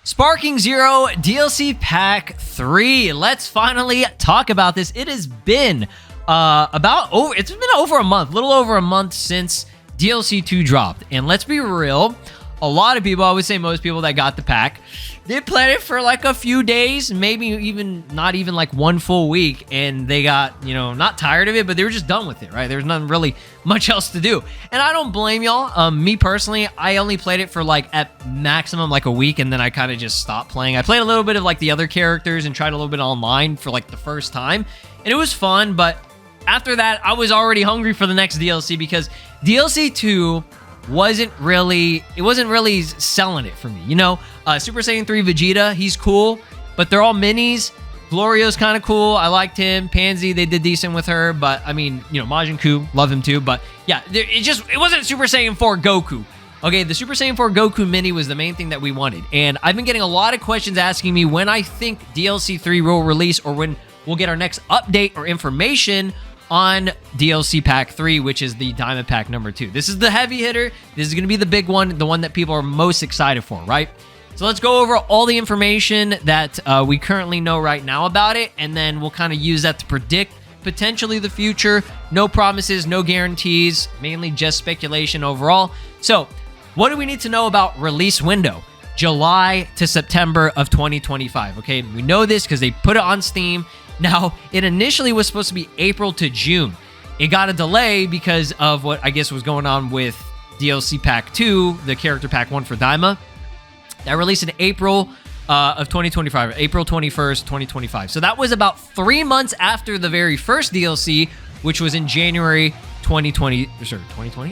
Sparking Zero DLC Pack 3. Let's finally talk about this. It has been it's been over a month, little over a month since DLC 2 dropped. And let's be real, a lot of people, I would say most people that got the pack, they played it for like a few days, maybe even not even like one full week, and they got, not tired of it, but they were just done with it, right? There's nothing really much else to do. And I don't blame y'all. Me personally, I only played it for like at maximum like a week, and then I kind of just stopped playing. I played a little bit of like the other characters and tried a little bit online for like the first time, and it was fun, but after that, I was already hungry for the next DLC because DLC 2 wasn't really selling it for me. Super Saiyan 3 Vegeta, he's cool, but they're all minis. Glorio's kind of cool. I liked him. Pansy, they did decent with her, but I mean, Majin Ku, love him too. But yeah, it wasn't Super Saiyan 4 Goku. Okay, the Super Saiyan 4 Goku mini was the main thing that we wanted. And I've been getting a lot of questions asking me when I think DLC 3 will release or when we'll get our next update or information on DLC Pack 3, which is the Daima Pack number 2. This is the heavy hitter. This is going to be the big one, the one that people are most excited for, right? So let's go over all the information that we currently know right now about it, and then we'll kind of use that to predict potentially the future. No promises, no guarantees, mainly just speculation overall. So what do we need to know about release window? July to September of 2025, okay? We know this because they put it on Steam. Now, it initially was supposed to be April to June. It got a delay because of what I guess was going on with DLC Pack 2, the Character Pack 1 for Daima. That released in April of 2025, April 21st, 2025. So that was about 3 months after the very first DLC, which was in January 2020.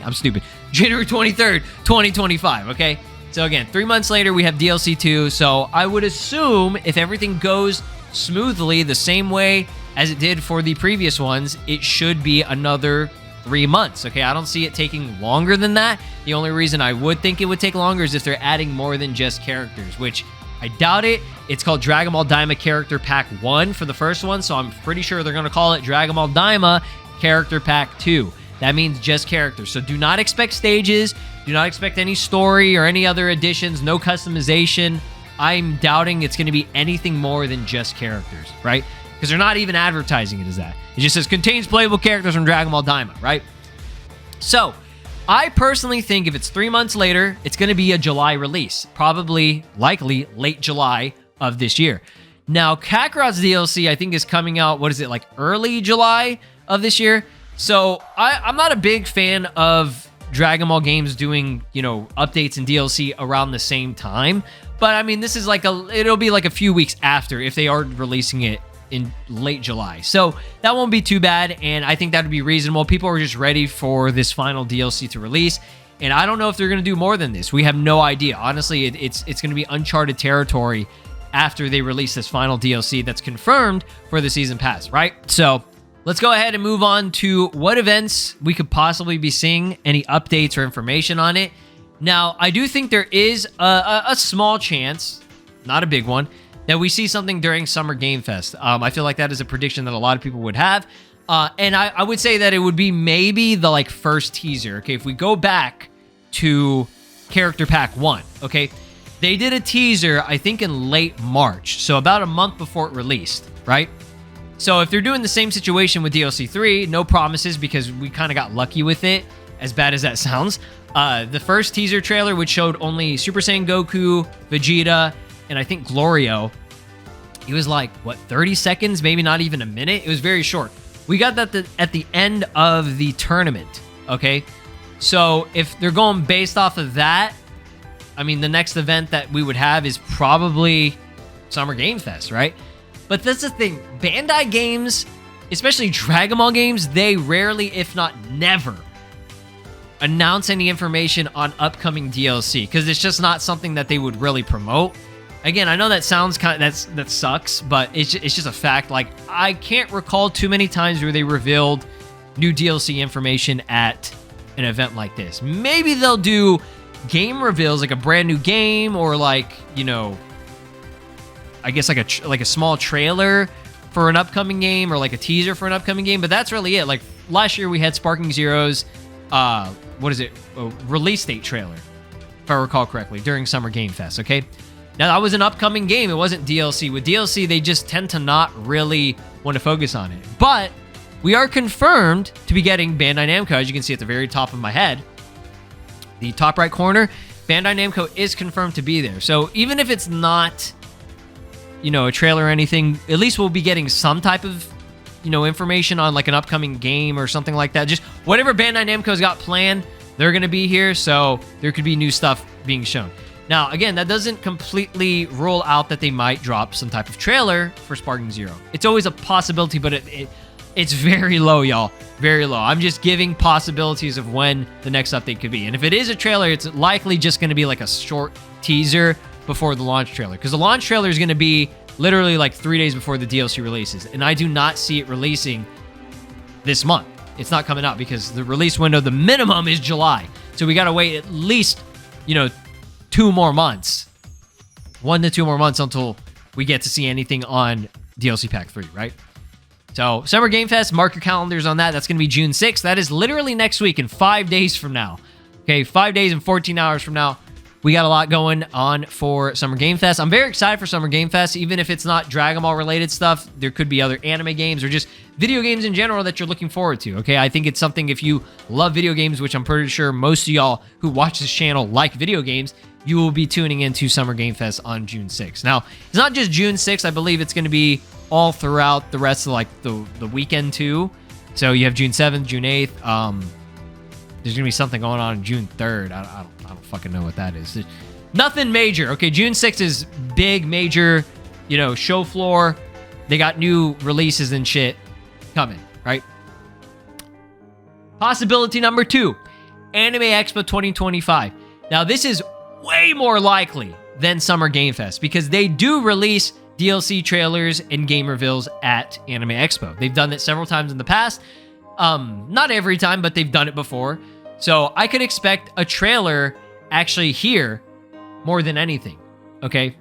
I'm stupid. January 23rd, 2025, okay? So again, 3 months later, we have DLC 2. So I would assume if everything goes smoothly the same way as it did for the previous ones, it should be another 3 months. Okay, I don't see it taking longer than that. The only reason I would think it would take longer is if they're adding more than just characters, which I doubt it. It's called Dragon Ball Daima Character Pack 1 for the first one, so I'm pretty sure they're going to call it Dragon Ball Daima Character Pack 2. That means just characters. So do not expect stages, do not expect any story or any other additions, no customization. I'm doubting it's going to be anything more than just characters, right? Because they're not even advertising it as that. It just says contains playable characters from Dragon Ball Daima, right? So, I personally think if it's 3 months later, it's going to be a July release. Probably, likely, late July of this year. Now, Kakarot's DLC, I think, is coming out, like early July of this year? So, I'm not a big fan of Dragon Ball games doing, updates and DLC around the same time. But I mean, this is it'll be like a few weeks after if they are releasing it in late July. So that won't be too bad. And I think that would be reasonable. People are just ready for this final DLC to release. And I don't know if they're going to do more than this. We have no idea. Honestly, it's going to be uncharted territory after they release this final DLC that's confirmed for the season pass, right? So let's go ahead and move on to what events we could possibly be seeing, any updates or information on it. Now, I do think there is a small chance, not a big one, that we see something during Summer Game Fest. I feel like that is a prediction that a lot of people would have. And I would say that it would be maybe the first teaser. Okay, if we go back to Character Pack 1, okay, they did a teaser, I think in late March. So about a month before it released, right? So if they're doing the same situation with DLC 3, no promises because we kind of got lucky with it, as bad as that sounds. The first teaser trailer, which showed only Super Saiyan Goku, Vegeta, and I think Glorio, it was 30 seconds, maybe not even a minute. It was very short. We got that at the end of the tournament, okay? So if they're going based off of that, I mean, the next event that we would have is probably Summer Game Fest, right? But that's the thing. Bandai games, especially Dragon Ball games, they rarely, if not never, announce any information on upcoming DLC because it's just not something that they would really promote. Again, I know that sounds that sucks, but it's just a fact. I can't recall too many times where they revealed new DLC information at an event like this. Maybe they'll do game reveals, like a brand new game, or I guess like a small trailer for an upcoming game, or like a teaser for an upcoming game. But that's really it. Last year we had Sparking Zero's what is it? A release date trailer, if I recall correctly, during Summer Game Fest, okay? Now, that was an upcoming game. It wasn't DLC. With DLC, they just tend to not really want to focus on it. But we are confirmed to be getting Bandai Namco, as you can see at the very top of my head. The top right corner, Bandai Namco is confirmed to be there. So even if it's not, you know, a trailer or anything, at least we'll be getting some type of, you know, information on like an upcoming game or something like that. Just whatever Bandai Namco's got planned, they're going to be here. So there could be new stuff being shown. Now, again, that doesn't completely rule out that they might drop some type of trailer for Sparking Zero. It's always a possibility, but it's very low, y'all. Very low. I'm just giving possibilities of when the next update could be. And if it is a trailer, it's likely just going to be like a short teaser before the launch trailer. Because the launch trailer is going to be literally like 3 days before the DLC releases. And I do not see it releasing this month. It's not coming out because the release window, the minimum is July. So we got to wait at least, you know, 2 more months. 1 to 2 more months until we get to see anything on DLC Pack 3, right? So, Summer Game Fest, mark your calendars on that. That's going to be June 6th. That is literally next week and 5 days from now. Okay, 5 days and 14 hours from now. We got a lot going on for Summer Game Fest. I'm very excited for Summer Game Fest. Even if it's not Dragon Ball related stuff, there could be other anime games or just video games in general that you're looking forward to, okay? I think it's something, if you love video games, which I'm pretty sure most of y'all who watch this channel like video games, you will be tuning into Summer Game Fest on June 6th. Now, it's not just June 6th. I believe it's going to be all throughout the rest of like the weekend too. So you have June 7th, June 8th. There's gonna be something going on June 3rd. I don't fucking know what that is. Nothing major. Okay, June 6th is big, major, you know, show floor. They got new releases and shit coming, right? Possibility number 2, Anime Expo 2025. Now, this is way more likely than Summer Game Fest because they do release DLC trailers and game reveals at Anime Expo. They've done it several times in the past. Not every time, but they've done it before. So I could expect a trailer actually here more than anything, okay?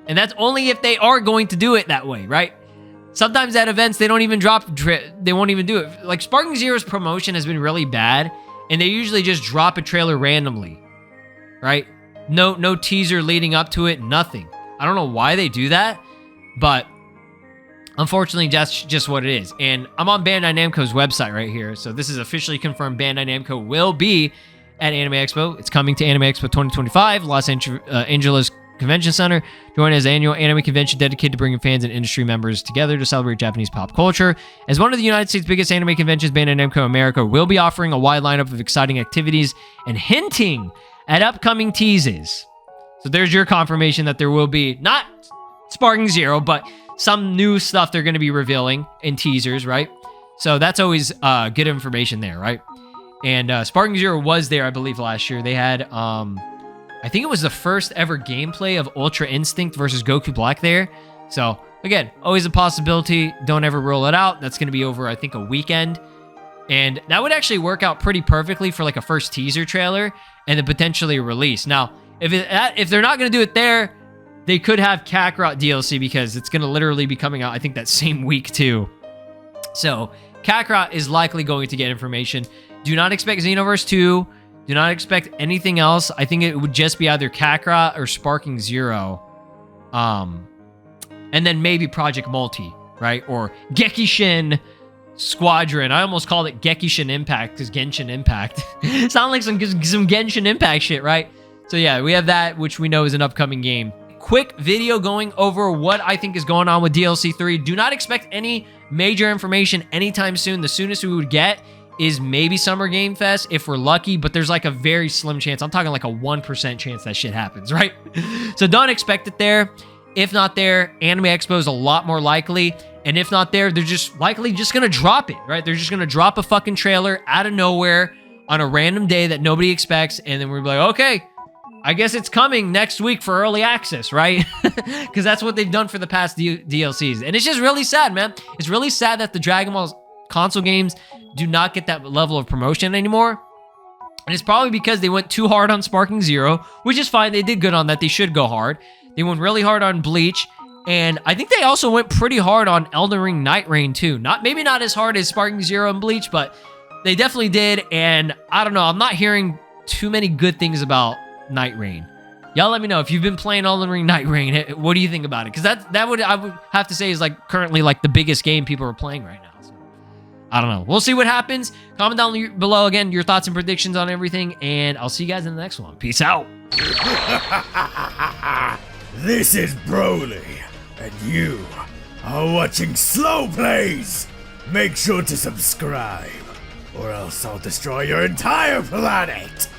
And that's only if they are going to do it that way, right? Sometimes at events, they don't even they won't even do it. Like Sparking Zero's promotion has been really bad, and they usually just drop a trailer randomly, right? No teaser leading up to it, nothing. I don't know why they do that, but unfortunately, that's just what it is. And I'm on Bandai Namco's website right here. So this is officially confirmed. Bandai Namco will be at Anime Expo. It's coming to Anime Expo 2025, Los Angeles Convention Center. Join as annual anime convention dedicated to bringing fans and industry members together to celebrate Japanese pop culture. As one of the United States' biggest anime conventions, Bandai Namco America will be offering a wide lineup of exciting activities and hinting at upcoming teases. So there's your confirmation that there will be, not Sparking Zero, but some new stuff they're going to be revealing in teasers, right? So that's always good information there, right? And Sparking Zero was there, I believe, last year. They had, I think it was the first ever gameplay of Ultra Instinct versus Goku Black there. So, again, always a possibility. Don't ever rule it out. That's going to be over, I think, a weekend. And that would actually work out pretty perfectly for like a first teaser trailer and then potentially a release. Now, if they're not going to do it there, they could have Kakarot DLC because it's going to literally be coming out, I think, that same week too. So Kakarot is likely going to get information. Do not expect Xenoverse 2. Do not expect anything else. I think it would just be either Kakarot or Sparking Zero. And then maybe Project Multi, right? Or Gekishin Squadron. I almost called it Gekishin Impact because Genshin Impact. Sound like some Genshin Impact shit, right? So yeah, we have that, which we know is an upcoming game. Quick video going over what I think is going on with DLC 3. Do not expect any major information anytime soon. The soonest we would get is maybe Summer Game Fest if we're lucky, but there's like a very slim chance. I'm talking like a 1% chance that shit happens, right? So don't expect it there. If not there, Anime Expo is a lot more likely. And if not there, they're just likely just going to drop it, right? They're just going to drop a fucking trailer out of nowhere on a random day that nobody expects. And then we're like, okay, I guess it's coming next week for early access, right? Because that's what they've done for the past DLCs. And it's just really sad, man. It's really sad that the Dragon Ball console games do not get that level of promotion anymore. And it's probably because they went too hard on Sparking Zero, which is fine. They did good on that. They should go hard. They went really hard on Bleach. And I think they also went pretty hard on Elden Ring Night Rain too. Maybe not as hard as Sparking Zero and Bleach, but They definitely did, and I don't know. I'm not hearing too many good things about Night Rain. Y'all let me know if you've been playing Elden Ring Night Rain. What do you think about it? Because I would have to say is like currently like the biggest game people are playing right now. So, I don't know. We'll see what happens. Comment down below again your thoughts and predictions on everything, and I'll see you guys in the next one. Peace out. This is Broly, and you are watching SLOplays. Make sure to subscribe, or else I'll destroy your entire planet.